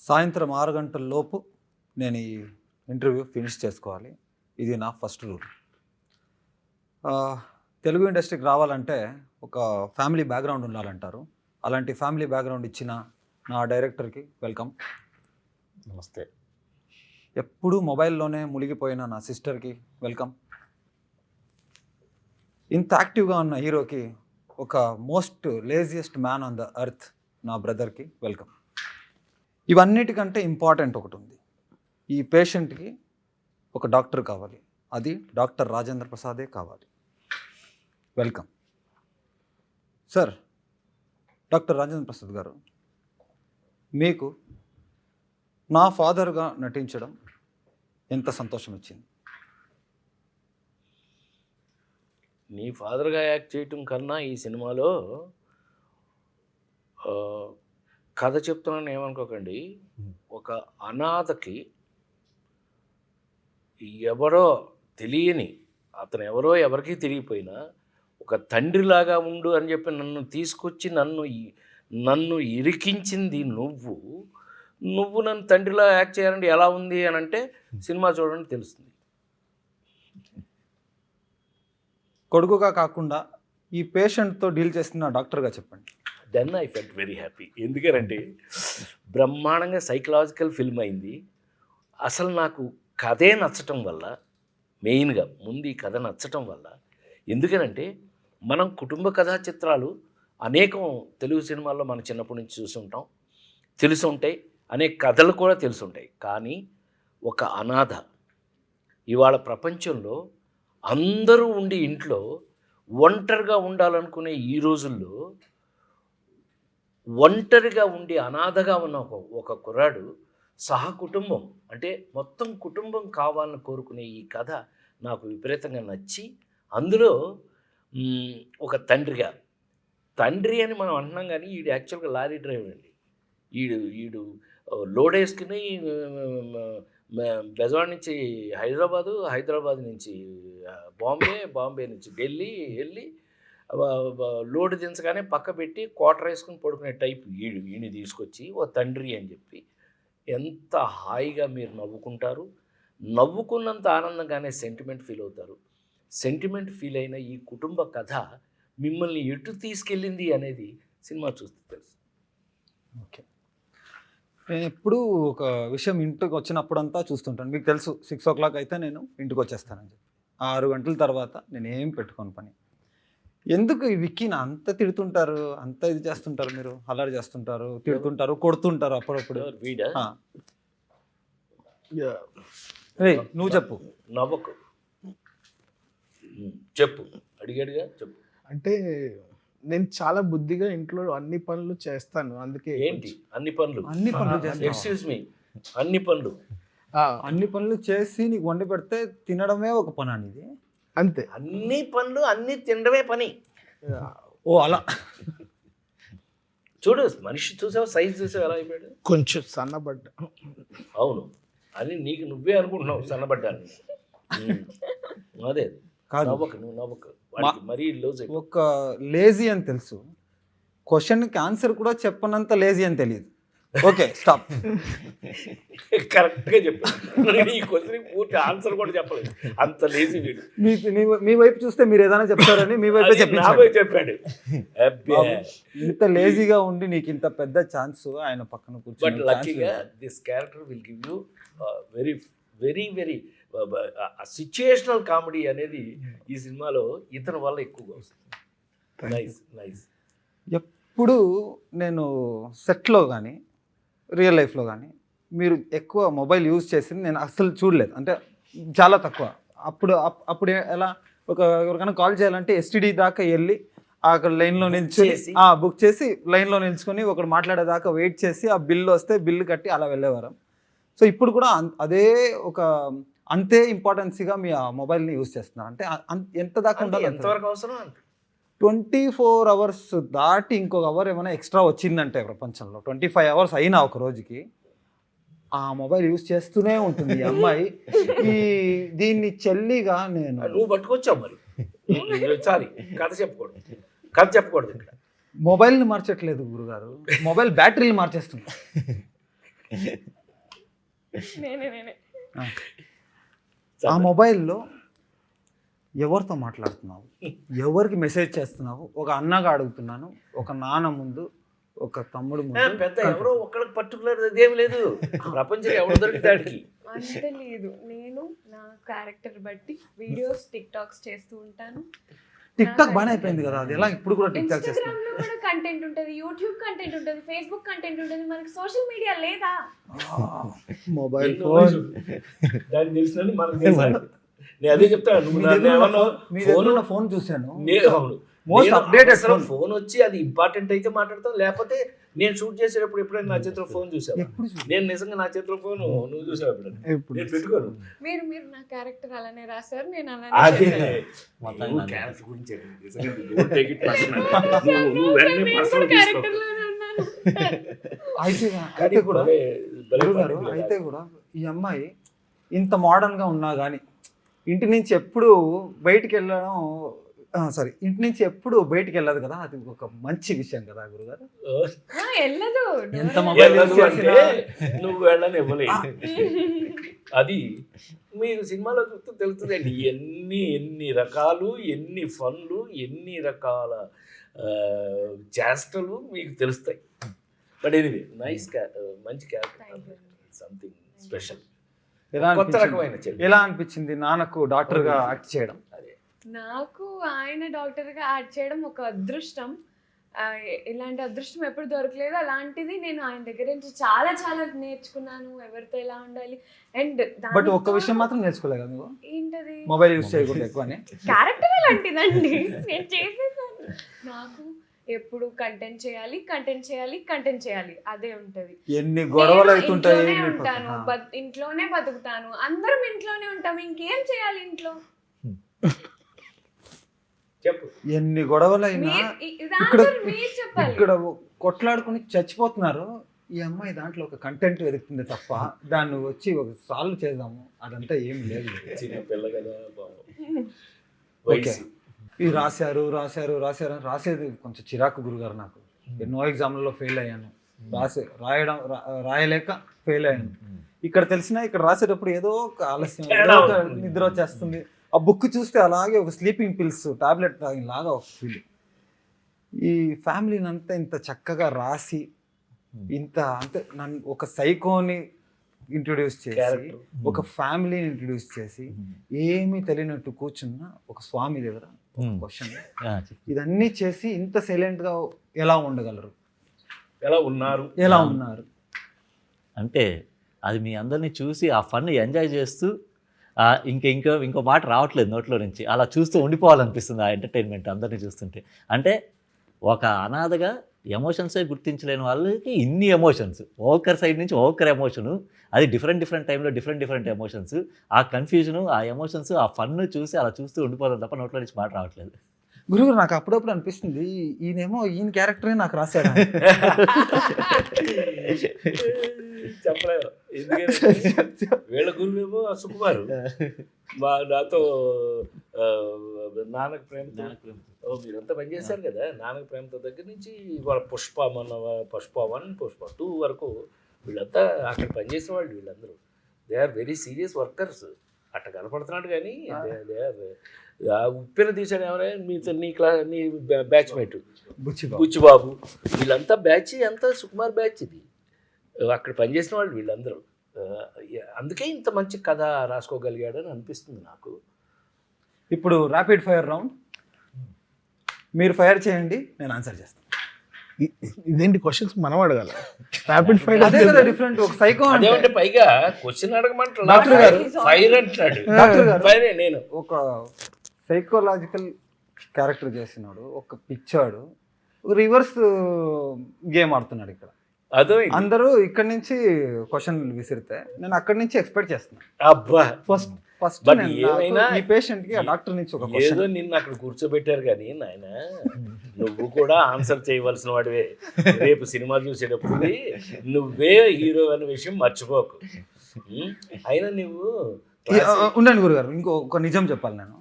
సాయంత్రం 6 గంటల లోపు నేను ఈ ఇంటర్వ్యూ ఫినిష్ చేసుకోవాలి. ఇది నా ఫస్ట్ రూల్. తెలుగు ఇండస్ట్రీకి రావాలంటే ఒక ఫ్యామిలీ బ్యాక్గ్రౌండ్ ఉండాలంటారు. అలాంటి ఫ్యామిలీ బ్యాక్గ్రౌండ్ ఇచ్చిన నా డైరెక్టర్కి వెల్కమ్. నమస్తే. ఎప్పుడూ మొబైల్లోనే మునిగిపోయిన నా సిస్టర్కి వెల్కమ్. ఇంత యాక్టివ్గా ఉన్న హీరోకి ఒక most laziest man on the earth నా బ్రదర్కి వెల్కమ్. ఇవన్నిటికంటే ఇంపార్టెంట్ ఒకటి ఉంది. ఈ పేషెంట్కి ఒక డాక్టర్ కావాలి. అది డాక్టర్ రాజేంద్ర ప్రసాదే కావాలి. Welcome sir. Doctor Rajendra Prasad గారు, మీకు నా ఫాదర్గా నటించడం ఎంత సంతోషం ఇచ్చింది? నీ ఫాదర్గా యాక్ట్ చేయటం కన్నా ఈ సినిమాలో కథ చెప్తున్నాను ఏమనుకోకండి. ఒక అనాథకి ఎవరో తెలియని, అతను ఎవరో ఎవరికీ తెలియపోయినా ఒక తండ్రిలాగా ఉండు అని చెప్పి నన్ను తీసుకొచ్చి నన్ను ఇరికించింది నువ్వు నన్ను తండ్రిలా యాక్ట్ చేయాలంటే ఎలా ఉంది అని అంటే సినిమా చూడండి తెలుస్తుంది. కొడుకుగా కాకుండా ఈ పేషెంట్తో డీల్ చేస్తున్న డాక్టర్గా చెప్పండి. Then I felt very happy. ఎందుకంటే బ్రహ్మాండంగా సైకలాజికల్ ఫిల్మ్ అయింది. అసలు నాకు కథే నచ్చటం వల్ల, మెయిన్గా ముందు ఈ కథ నచ్చటం వల్ల, ఎందుకనంటే మనం కుటుంబ కథా చిత్రాలు అనేకం తెలుగు సినిమాల్లో మనం చిన్నప్పటి నుంచి చూసుంటాం, తెలిసి ఉంటాయి, అనేక కథలు కూడా తెలిసి ఉంటాయి. కానీ ఒక అనాథ ఇవాళ ప్రపంచంలో అందరూ ఉండి ఇంట్లో ఒంటరిగా ఉండాలనుకునే ఈ రోజుల్లో ఒంటరిగా ఉండి అనాథగా ఉన్న ఒక కుర్రాడు సహకుటుంబం అంటే మొత్తం కుటుంబం కావాలని కోరుకునే ఈ కథ నాకు విపరీతంగా నచ్చి, అందులో ఒక తండ్రి అని మనం అంటున్నాం కానీ ఈడు యాక్చువల్గా లారీ డ్రైవర్ అండి. ఈడు లోడ్ వేసుకుని బెజవాడ నుంచి హైదరాబాద్ నుంచి బాంబే నుంచి ఢిల్లీ వెళ్ళి లోడ్ దించగానే పక్క పెట్టి క్వార్టర్ వేసుకుని పడుకునే టైప్ ఈయన తీసుకొచ్చి ఓ తండ్రి అని చెప్పి ఎంత హాయిగా మీరు నవ్వుకుంటారు. నవ్వుకున్నంత ఆనందంగానే సెంటిమెంట్ ఫీల్ అవుతారు. సెంటిమెంట్ ఫీల్ అయిన ఈ కుటుంబ కథ మిమ్మల్ని ఎటు తీసుకెళ్ళింది అనేది సినిమా చూస్తే తెలుసు. ఓకే, నేను ఎప్పుడు ఒక విషయం ఇంటికి వచ్చినప్పుడంతా చూస్తుంటాను. మీకు తెలుసు 6 o'clock అయితే నేను ఇంటికి వచ్చేస్తానని చెప్పి 6 గంటల తర్వాత నేను ఏం పెట్టుకోను పని. ఎందుకు ఈ విక్కీని అంత తిడుతుంటారు, అంత ఇది చేస్తుంటారు, మీరు అల్లరి చేస్తుంటారు, తిడుతుంటారు, కొడుతుంటారు అప్పుడప్పుడు? నువ్వు చెప్పు. నవ్వకు, చెప్పు, అడిగాడుగా చెప్పు. అంటే నేను చాలా బుద్ధిగా ఇంట్లో అన్ని పనులు చేస్తాను. అందుకే ఏంటి అన్ని పనులు ఎక్స్క్యూజ్ మీ, అన్ని పనులు చేసి నీకు వండి పెడితే తినడమే ఒక పని అనేది. అంతే, అన్ని పనులు అన్ని తినడమే పని. ఓ అలా చూడు, మనిషి చూసావు, సైజ్ చూసావు ఎలా అయిపోయాడు, కొంచెం సన్నబడ్డా. అవును, అని నీకు నువ్వే అనుకుంటున్నావు సన్నబడ్డాను. అదే కాదు, నవ్వకు వాడికి మరీ లోజ్. ఒక లేజీ అని తెలుసు, క్వశ్చన్కి ఆన్సర్ కూడా చెప్పనంత లేజీ అని తెలియదు. Okay, stop. కరెక్ట్గా చెప్పాను. ఈ క్వశ్చన్కి పూర్తి ఆన్సర్ కూడా చెప్పలేదు, అంత లేజీ వీడు. మీ వైపు చూస్తే మీరు ఏదైనా చెప్తారని మీ వైపు చెప్పాడు. ఇంత లేజీగా ఉండి నీకు ఇంత పెద్ద ఛాన్స్ ఆయన పక్కన కూర్చొని. బట్ లక్కీగా this character will give you very very very situational comedy అనేది ఈ సినిమాలో ఇతని వల్ల ఎక్కువగా వస్తుంది. నైస్. ఎప్పుడు నేను సెట్లో కానీ రియల్ లైఫ్లో కానీ మీరు ఎక్కువ మొబైల్ యూజ్ చేసింది నేను అస్సలు చూడలేదు, అంటే చాలా తక్కువ. అప్పుడు ఎలా ఎవరికైనా కాల్ చేయాలంటే ఎస్టీడీ దాకా వెళ్ళి అక్కడ లైన్లో నిల్చొని బుక్ చేసి లైన్లో నిల్చుకొని ఒకడు మాట్లాడేదాకా వెయిట్ చేసి ఆ బిల్లు వస్తే బిల్లు కట్టి అలా వెళ్ళేవారు. సో ఇప్పుడు కూడా అదే ఒక అంతే ఇంపార్టెన్సీగా మీ ఆ మొబైల్ని యూజ్ చేస్తున్నారు. అంటే ఎంత దాకా ఉండాలి, ఎంతవరకు అవసరం? 24 hours దాటి ఇంకొక అవర్ ఏమైనా ఎక్స్ట్రా వచ్చిందంటే ప్రపంచంలో 25 hours అయినా ఒక రోజుకి ఆ మొబైల్ యూజ్ చేస్తూనే ఉంటుంది ఈ అమ్మాయి. దీన్ని చెల్లిగా నువ్వు పట్టుకొచ్చావు మరి. సారీ, కథ చెప్పకూడదు ఇక్కడ. మొబైల్ని మార్చట్లేదు గురుగారు, మొబైల్ బ్యాటరీలు మార్చేస్తున్నా. నేనే ఆ మొబైల్లో ఎవరితో మాట్లాడుతున్నావు, ఎవరికి మెసేజ్ చేస్తున్నావు, ఒక అన్నగా అడుగుతున్నాను, ఒక నాన్న ముందు, ఒక తమ్ముడు ముందు, పెద్ద ఎవరో ఒక్కడికి పర్టికులర్ అదేం లేదు, ప్రపంచం ఎవరు దొరికితాడికి. అంత లేదు. నేను నా క్యారెక్టర్ బట్టి వీడియోస్ టిక్ టాక్స్ చేస్తూ ఉంటాను. టిక్ టాక్ బాగానే అయిపోయింది కదా, అది ఎలా ఇప్పుడు కూడా టిక్ టాక్ చేస్తాను. ఇన్స్టాగ్రామ్ లో కూడా కంటెంట్ ఉంటుంది, యూట్యూబ్ కంటెంట్ ఉంటుంది, ఫేస్బుక్ కంటెంట్ ఉంటుంది. మనకి సోషల్ మీడియా లేదా? మొబైల్ ఫోన్ దానికి తెలిసినది మనకు తెలుసు. నేను అదే చెప్తాను, నువ్వు నన్ను ఏమన్నా మీ ఫోన్ చూశాను, అవును మోస్ట్ అప్డేటెడ్ ఫోన్. ఫోన్ వచ్చి అది ఇంపార్టెంట్ అయితే మాట్లాడతాం, లేకపోతే నేను షూట్ చేసేటప్పుడు ఎప్పుడైనా నా చేతిలో ఫోన్ చూసావు? నేను నిజంగా నా చేతిలో ఫోన్ నువ్వు చూసావు ఎప్పుడైనా? నేను పెట్టుకోను. మీరు నా క్యారెక్టర్ అలానే రాశారు, నేను అదే అలానే నువ్వు క్యారెక్టర్ గురించి నిజంగా don't take it personal. నువ్వు వెంటనే personal తీసుకో. క్యారెక్టర్ లోనే ఉన్నాను. అయితే కూడా భలే గురుగారు, పడింది అయితే కదా. కూడా ఈ అమ్మాయి ఇంత మోడర్న్గా ఉన్నా కానీ ఇంటి నుంచి ఎప్పుడు బయటికి వెళ్ళడం, సారీ, ఇంటి నుంచి ఎప్పుడు బయటికి వెళ్ళదు కదా, అది ఒక మంచి విషయం కదా గురుగారు. వెళ్ళదు. ఎంత మొబైల్ యూజ్ వెళ్ళదు అంటే చేసినా నువ్వు వెళ్ళని ఇవ్వలేదు. అది మీరు సినిమాలో చూస్తూ తెలుస్తుందండి, ఎన్ని రకాలు, ఎన్ని ఫన్లు, ఎన్ని రకాల చేష్టలు మీకు తెలుస్తాయి. బట్ ఎనీవే నైస్, మంచి క్యారెక్టర్, సంథింగ్ స్పెషల్, ఎలా కొత్త అనిపించింది? రకమైన చెల్లి. ఎలా అనిపించింది నాన్నకు డాక్టర్గా యాక్ట్ చేయడం? అదే నాకు ఆయన డాక్టర్గా యాడ్ చేయడం ఒక అదృష్టం. ఇలాంటి అదృష్టం ఎప్పుడు దొరకలేదు. అలాంటిది నేను ఆయన దగ్గర నుంచి చాలా చాలా నేర్చుకున్నాను, ఎవరితో ఎలా ఉండాలి. అండ్ బట్ ఒక్క విషయం మాత్రం నేర్చుకోలేదు కదా నువ్వు, ఏంటది? మొబైల్ యూజ్ చేయకూడదు ఎక్కువ అని. క్యారెక్టర్ అలాంటిదండి, నేను చేసేసాను. నాకు ఎప్పుడు కంటెంట్ చేయాలి అదే ఉంటది. ఎన్ని గొడవలు నేను అవుతుంటాయి. ఇంట్లోనే ఉంటాను, ఇంట్లోనే బతుకుతాను, అందరం ఇంట్లోనే ఉంటాం, ఇంకేం చేయాలి ఇంట్లో? చెప్పు. ఎన్ని గొడవలైనా ఇక్కడ మీరు చెప్పాలి. ఇక్కడ కొట్లాడుకుని చచ్చిపోతున్నారు, ఈ అమ్మాయి దాంట్లో ఒక కంటెంట్ వెతుకుతుంది తప్ప దాన్ని వచ్చి ఒక సాల్వ్ చేద్దాము అదంతా ఏం లేదు. చిన్న పిల్ల కదా పాపం. ఓకే, ఇవి రాసేది కొంచెం చిరాకు గురుగారు. నాకు ఎన్నో ఎగ్జామ్లలో ఫెయిల్ అయ్యాను, రాయలేక ఫెయిల్ అయ్యాను. ఇక్కడ తెలిసినా ఇక్కడ రాసేటప్పుడు ఏదో ఒక ఆలస్యం, ఏదో ఒక నిద్ర వచ్చేస్తుంది. ఆ బుక్ చూస్తే అలాగే ఒక స్లీపింగ్ పిల్స్ టాబ్లెట్ తాగినలాగా ఒక ఫీల్. ఈ ఫ్యామిలీని అంతా ఇంత చక్కగా రాసి ఇంత అంటే నన్ను ఒక సైకోని ఇంట్రొడ్యూస్ చేసి, ఒక ఫ్యామిలీని ఇంట్రొడ్యూస్ చేసి, ఏమీ తెలియనట్టు కూర్చున్న ఒక స్వామి దగ్గర క్వశ్చన్, ఇదన్నీ చేసి ఇంత సైలెంట్గా ఎలా ఉండగలరు, ఎలా ఉన్నారు అంటే అది మీ అందరినీ చూసి ఆ ఫన్ ఎంజాయ్ చేస్తూ ఇంకో మాట రావట్లేదు నోట్లో నుంచి, అలా చూస్తూ ఉండిపోవాలనిపిస్తుంది ఆ ఎంటర్టైన్మెంట్ అందరినీ చూస్తుంటే. అంటే ఒక అనాథగా ఎమోషన్సే గుర్తించలేని వాళ్ళకి ఇన్ని ఎమోషన్స్, ఒక్కరి సైడ్ నుంచి ఒక్కరి ఎమోషను, అది డిఫరెంట్ టైంలో డిఫరెంట్ ఎమోషన్స్, ఆ కన్ఫ్యూజను, ఆ ఎమోషన్స్, ఆ ఫన్ చూసి అలా చూస్తూ ఉండిపోతాం తప్ప నోట్లో నుంచి మాట రావట్లేదు. గురువు నాకు అప్పుడప్పుడు అనిపిస్తుంది ఈయన క్యారెక్టరే నాకు రాశాడు. చెప్పలేదు, ఎందుకంటే వీళ్ళ గురువేమో సుకుమారు, నాతో నాన్నకు ప్రేమతో మీరంతా పనిచేశారు కదా, నాన్నకు ప్రేమతో దగ్గర నుంచి వాళ్ళ పుష్ప 1 పుష్ప 2 వరకు వీళ్ళంతా అక్కడ పనిచేసే వాళ్ళు. వీళ్ళందరూ they are very serious workers. అట్ట కనపడుతున్నాడు కానీ ఉప్పెన తీశాడు ఎవరైనా మీతో నీ బ్యాచ్ మేట్ బుచ్చిబాబు, వీళ్ళంతా బ్యాచ్ అంతా సుకుమార్ బ్యాచ్. ఇది అక్కడ పనిచేసిన వాళ్ళు వీళ్ళందరూ. అందుకే ఇంత మంచి కథ రాసుకోగలిగాడని అనిపిస్తుంది నాకు. ఇప్పుడు ర్యాపిడ్ ఫైర్ రౌండ్, మీరు ఫైర్ చేయండి, నేను ఆన్సర్ చేస్తాను. ఇదేంటి క్వశ్చన్స్ మనం అడగాల? ర్యాపిడ్ ఫైర్ అదే కదా డిఫరెంట్. ఒక సైకో అదేమంటే పైగా క్వశ్చన్ అడగమంటాడు, డాక్టర్ గారు ఫైర్ అంటున్నాడు. డాక్టర్ గారు, ఫైరే. నేను ఒక సైకలాజికల్ క్యారెక్టర్ చేసినాడు, ఒక పిచ్చాడు, రివర్స్ గేమ్ ఆడుతున్నాడు. ఇక్కడ అదో అందరూ ఇక్కడ నుంచి క్వశ్చన్ విసిరితే నేను అక్కడి నుంచి ఎక్స్పెక్ట్ చేస్తున్నాను. అబ్బా, ఫస్ట్ బట్ ఏమైనా ఈ పేషెంట్ కి ఆ డాక్టర్ నుంచి ఒక ఏదో నిన్ను అక్కడ కూర్చోబెట్టారు కానీ నాయన నువ్వు కూడా ఆన్సర్ చేయవలసిన వాడివే. రేపు సినిమా చూసేటప్పుడు నువ్వే హీరో అనే విషయం మర్చిపోకు. అయినా నువ్వు ఉండండి గురుగారు, ఒక నిజం చెప్పాలి. నేను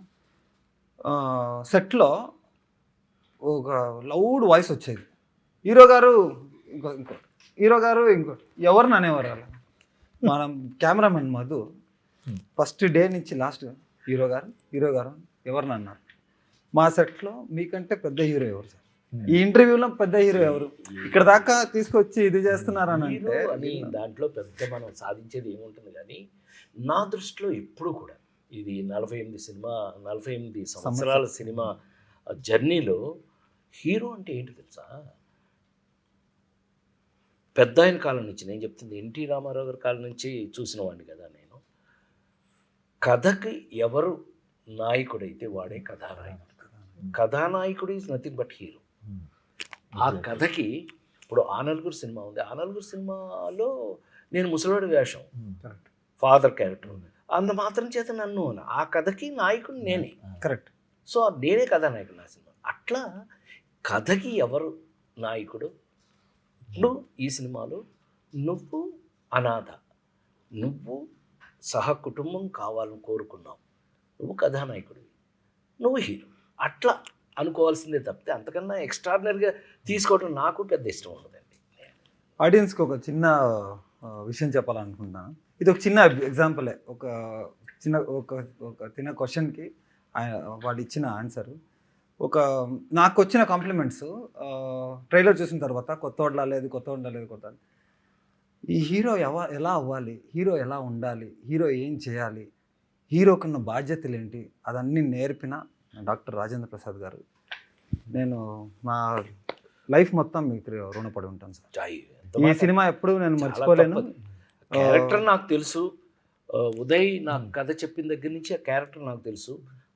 సెట్లో ఒక లౌడ్ వాయిస్ వచ్చేది, హీరో గారు ఇంకో హీరో గారు ఇంకోటి ఎవరిని అనేవారు అలా మనం కెమెరామెన్ మధు ఫస్ట్ డే నుంచి లాస్ట్ హీరో గారు ఎవరిని అన్నారు మా సెట్లో మీకంటే పెద్ద హీరో ఎవరు సార్ ఈ ఇంటర్వ్యూలో పెద్ద హీరో ఎవరు ఇక్కడ దాకా తీసుకొచ్చి ఇది చేస్తున్నారని అంటే హీరో అని దాంట్లో పెద్ద మనం సాధించేది ఏముంటుంది కానీ నా దృష్టిలో ఎప్పుడు కూడా ఇది 48 సంవత్సరాల సినిమా జర్నీలో హీరో అంటే ఏంటి తెలుసా? పెద్ద ఆయన కాలం నుంచి నేను చెప్తుంది ఎన్టీ రామారావు గారి కాలం నుంచి చూసిన వాడిని కదా నేను. కథకి ఎవరు నాయకుడైతే వాడే కథానాయకుడు. కథానాయకుడు ఈజ్ నథింగ్ బట్ హీరో. ఆ కథకి ఇప్పుడు ఆ నలుగురు సినిమా ఉంది. ఆ నలుగురు సినిమాలో నేను ముసలివాడి వేషం, ఫాదర్ క్యారెక్టర్. అంత మాత్రం చేత నన్ను ఆ కథకి నాయకుడు నేనే. కరెక్ట్. సో నేనే కథానాయకుడు నా సినిమా. అట్లా కథకి ఎవరు నాయకుడు? ఇప్పుడు ఈ సినిమాలో నువ్వు అనాథ, నువ్వు సహకుటుంబం కావాలని కోరుకున్నావు, నువ్వు కథానాయకుడివి, నువ్వు హీరో. అట్లా అనుకోవాల్సిందే తప్పితే అంతకన్నా ఎక్స్ట్రాడినరీగా తీసుకోవడం నాకు పెద్ద ఇష్టం ఉండదండి. ఆడియన్స్కి ఒక చిన్న విషయం చెప్పాలనుకుంటున్నాను. ఇది ఒక చిన్న ఎగ్జాంపులే. ఒక చిన్న క్వశ్చన్కి వాడు ఇచ్చిన ఆన్సర్. నాకు వచ్చిన కాంప్లిమెంట్స్ ట్రైలర్ చూసిన తర్వాత కొత్త ఈ హీరో ఎలా అవ్వాలి, హీరో ఎలా ఉండాలి, హీరో ఏం చేయాలి, హీరోకున్న బాధ్యతలు ఏంటి, అదన్నీ నేర్పిన డాక్టర్ రాజేంద్ర ప్రసాద్ గారు. నేను నా లైఫ్ మొత్తం మీకు రుణపడి ఉంటాను సార్. ఈ సినిమా ఎప్పుడు నేను మర్చిపోలేను. క్యారెక్టర్ నాకు తెలుసు. ఉదయ్ నాకు కథ చెప్పిన దగ్గర నుంచి ఆ క్యారెక్టర్ నాకు తెలుసు.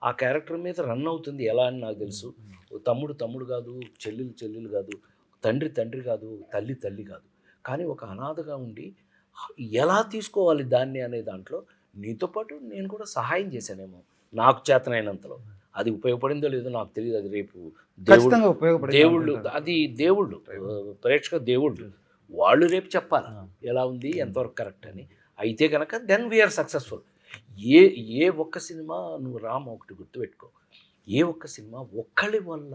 ఆ క్యారెక్టర్ మీద రన్ అవుతుంది ఎలా అని నాకు తెలుసు. తమ్ముడు కాదు, చెల్లెలు కాదు, తండ్రి కాదు, తల్లి కాదు. కానీ ఒక అనాథగా ఉండి ఎలా తీసుకోవాలి దాన్ని అనే దాంట్లో నీతో పాటు నేను కూడా సహాయం చేశానేమో నాకు చేతనైనంతలో. అది ఉపయోగపడిందో లేదో నాకు తెలియదు. అది రేపు దేవుళ్ళు, అది దేవుళ్ళు, ప్రేక్షక దేవుళ్ళు, వాళ్ళు రేపు చెప్పాలి ఎలా ఉంది, ఎంతవరకు కరెక్ట్ అని. అయితే కనుక దెన్ వీఆర్ సక్సెస్ఫుల్. ఏ ఒక్క సినిమా నువ్వు ఒకటి గుర్తుపెట్టుకో, ఏ ఒక్క సినిమా ఒక్కడి వల్ల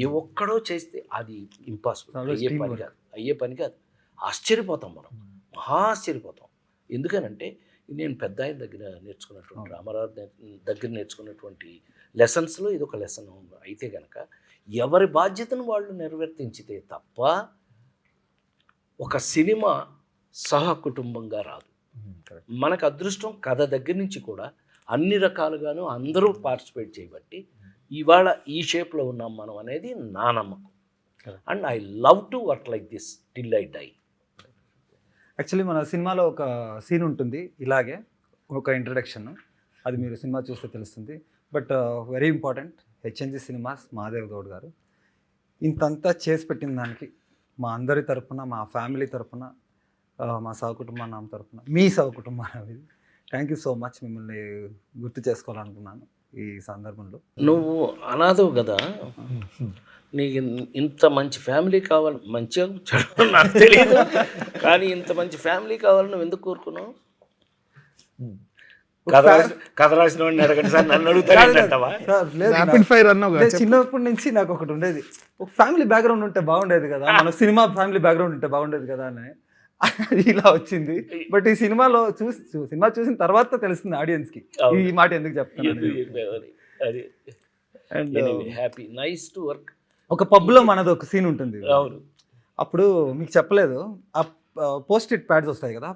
ఏ ఒక్కడో చేస్తే అది ఇంపాసిబుల్, అయ్యే పని కాదు. ఆశ్చర్యపోతాం మనం, మహా ఆశ్చర్యపోతాం. ఎందుకనంటే నేను పెద్ద ఆయన దగ్గర నేర్చుకున్నటువంటి, రామారావు దగ్గర నేర్చుకున్నటువంటి లెసన్స్లో ఇది ఒక లెసన్. అయితే కనుక ఎవరి బాధ్యతను వాళ్ళు నెరవేర్తించితే తప్ప ఒక సినిమా సహకుటుంబంగా రాదు. మనకు అదృష్టం కథ దగ్గర నుంచి కూడా అన్ని రకాలుగాను అందరూ పార్టిసిపేట్ చేయబట్టి ఇవాళ ఈ షేప్లో ఉన్నాం మనం అనేది నా నమ్మకం. And I love to work like this till I die. Actually మన సినిమాలో ఒక సీన్ ఉంటుంది ఇలాగే, ఒక ఇంట్రడక్షన్. అది మీరు సినిమా చూస్తే తెలుస్తుంది. But very important, HNG cinemas Mahadev Goud garu ఇంతంతా చేసి పెట్టిన దానికి మా అందరి తరపున, మా ఫ్యామిలీ తరపున, మా సహకుటుంబం తరపున, మీ సహకుటుంబం, థ్యాంక్ యూ సో మచ్. మిమ్మల్ని గుర్తు చేసుకోవాలనుకున్నాను ఈ సందర్భంలో. నువ్వు అనాథవు కదా, నీకు ఇంత మంచి ఫ్యామిలీ కావాలి, మంచిగా చెడు నాకు తెలియదు కానీ ఇంత మంచి ఫ్యామిలీ కావాలని నువ్వు ఎందుకు కోరుకున్నావు? కథ రాసిన వాడిని అడగండి సార్, నన్ను అడుగుతావా? చిన్నప్పటి నుంచి నాకు ఒకటి ఉండేది, ఒక ఫ్యామిలీ బ్యాక్గ్రౌండ్ ఉంటే బాగుండేది కదా, మన సినిమా ఫ్యామిలీ బ్యాక్గ్రౌండ్ ఉంటే బాగుండేది కదా అని. అది ఇలా వచ్చింది. బట్ ఈ సినిమాలో సినిమా చూసిన తర్వాత తెలుస్తుంది ఆడియన్స్కి ఈ మాట ఎందుకు చెప్తాను. Happy, nice to work. ఒక పబ్లో మనది ఒక సీన్ ఉంటుంది. అవును. అప్పుడు మీకు చెప్పలేదు, ఆ పోస్ట్ ఇట్ ప్యాడ్స్ వస్తాయి కదా,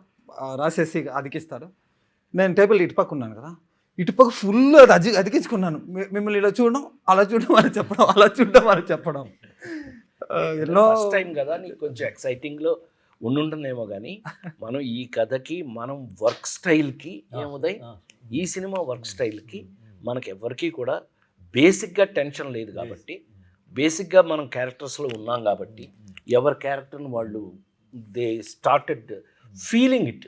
రాసేసి అతికిస్తారు. నేను టేబుల్ ఇటుపక్క ఉన్నాను కదా, ఇటుపక్క ఫుల్ అది అతికించుకున్నాను. మిమ్మల్ని ఇలా చూడడం, అలా చూడడం అని చెప్పడం, అలా చూడడం అని చెప్పడం. ఫస్ట్ టైం కదా, నీకు కొంచెం ఎక్సైటింగ్లో ఉండుంటుందేమో కానీ మనం ఈ కథకి, మనం వర్క్ స్టైల్కి ఏముదై ఈ సినిమా వర్క్ స్టైల్కి మనకి ఎవరికి కూడా బేసిక్గా టెన్షన్ లేదు కాబట్టి, బేసిక్గా మనం క్యారెక్టర్స్లో ఉన్నాం కాబట్టి ఎవరి క్యారెక్టర్ని వాళ్ళు దే స్టార్టెడ్ ఫీలింగ్ ఇట్.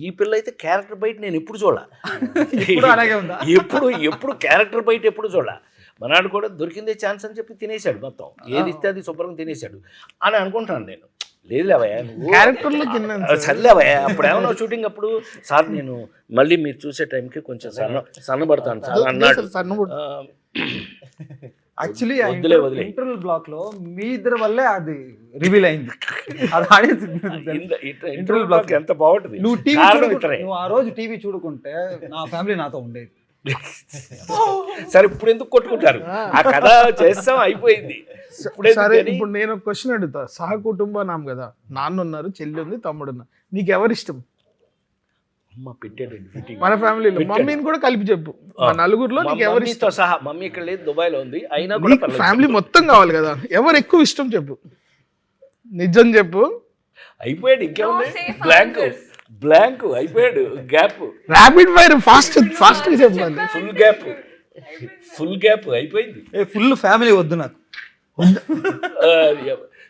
ఈ పిల్ల అయితే క్యారెక్టర్ బయట నేను ఎప్పుడు ఎప్పుడు క్యారెక్టర్ బయట ఎప్పుడు చూడాల. మనాడు కూడా దొరికిందే ఛాన్స్ అని చెప్పి తినేశాడు, మొత్తం ఏది ఇస్తే అది శుభ్రంగా తినేశాడు అని అనుకుంటాను నేను. లేదు లేవయ్యా, నువ్వు సర్లేవయ్యా, అప్పుడు ఏమన్నా షూటింగ్ అప్పుడు సార్ నేను మళ్ళీ మీరు చూసే టైంకి కొంచెం సన్నబడతాను సార్ అన్నాడు. యాక్చువల్లీ వదిలే వదిలే ఇంటర్వల్ బ్లాక్ లో మీ ఇద్దరి వల్లే అది రివీల్ అయింది. అది ఆడియన్స్ ఇంటర్వ్యూ బ్లాక్ ఎంత బాగుంటుంది. నువ్వు టీవీ కారణం ఇతరే. నువ్వు ఆ రోజు టీవీ చూడుకుంటే నా ఫ్యామిలీ నాతో ఉండేది. సరే ఇప్పుడు ఎందుకు కొట్టుకుంటారు? ఆ కథ చేస్తాం అయిపోయింది. ఇప్పుడు సరే ఎందుకని? ఇప్పుడు నేను ఒక క్వశ్చన్ అడుగుతా. సహకుటుంబనాం కదా, నాన్న ఉన్నారు, చెల్లి ఉంది, తమ్ముడు ఉన్నారు, నీకు ఎవరు ఇష్టం? అమ్మ పెట్టాడండి ఫిట్టింగ్. మన ఫ్యామిలీలో పెట్టాడు. మమ్మీని కూడా కలిపి చెప్పు. మా నలుగురిలో నీకు ఎవరు మమ్మీతో ఇష్టం? సహా. మమ్మీ ఇక్కడ లేదు, దుబాయ్ లో ఉంది. అయినా కూడా నీకు ఫ్యామిలీ మొత్తం కావాలి కదా, ఎవరు ఎక్కువ ఇష్టం చెప్పు, నిజం చెప్పు. అయిపోయాడు. ఇంకేముంది? No safe blank answers. Blank అయిపోయాడు. Gap rapid fire fast fast చెప్పాలి. ఫుల్ గ్యాప్ అయిపోయింది. ఫుల్ ఫ్యామిలీ వద్దు నాకు. ఆ,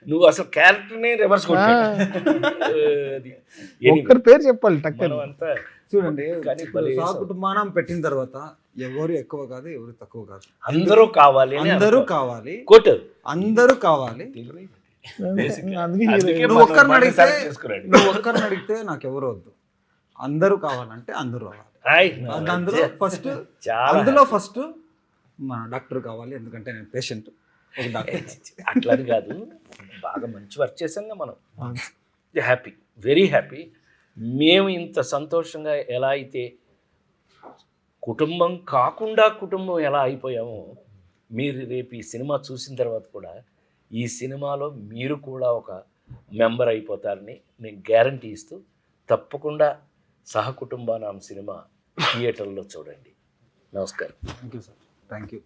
నువ్వు అసలు క్యారెక్టర్నే రివర్స్ ఒక్కరి పేరు చెప్పాలి టక్కర్. అంతా చూడండి, కానీ భలే సహకుటుంబానం పెట్టిన తర్వాత ఎవరు ఎక్కువ కాదు, ఎవరు తక్కువ కాదు, అందరూ కావాలి అని అందరూ అనుకో. కావాలి, కొట్టు. అందరూ కావాలి. అందుకే అందుకే నువ్వు ఒక్కరిని మనం అడిగితే select చేసుకున్నాడు. నువ్వు ఒక్కరిని అడిగితే నాకు ఎవరు వద్దు, అందరూ కావాలంటే అందరూ రావాలి. హాయ్. అందులో ఫస్ట్ చాలా అందులో ఫస్ట్ మా డాక్టర్ కావాలి, ఎందుకంటే నేను పేషెంట్. ఒక డాక్టర్ అట్లని కాదు, బాగా మంచి వర్క్ చేసాంగా మనం. Happy, very happy. మేము ఇంత సంతోషంగా ఎలా అయితే కుటుంబం కాకుండా కుటుంబం ఎలా అయిపోయామో, మీరు రేపు ఈ సినిమా చూసిన తర్వాత కూడా ఈ సినిమాలో మీరు కూడా ఒక మెంబర్ అయిపోతారని నేను గ్యారంటీ ఇస్తూ, తప్పకుండా సహకుటుంబానాం సినిమా థియేటర్లో చూడండి. నమస్కారం. Thank you sir, thank you.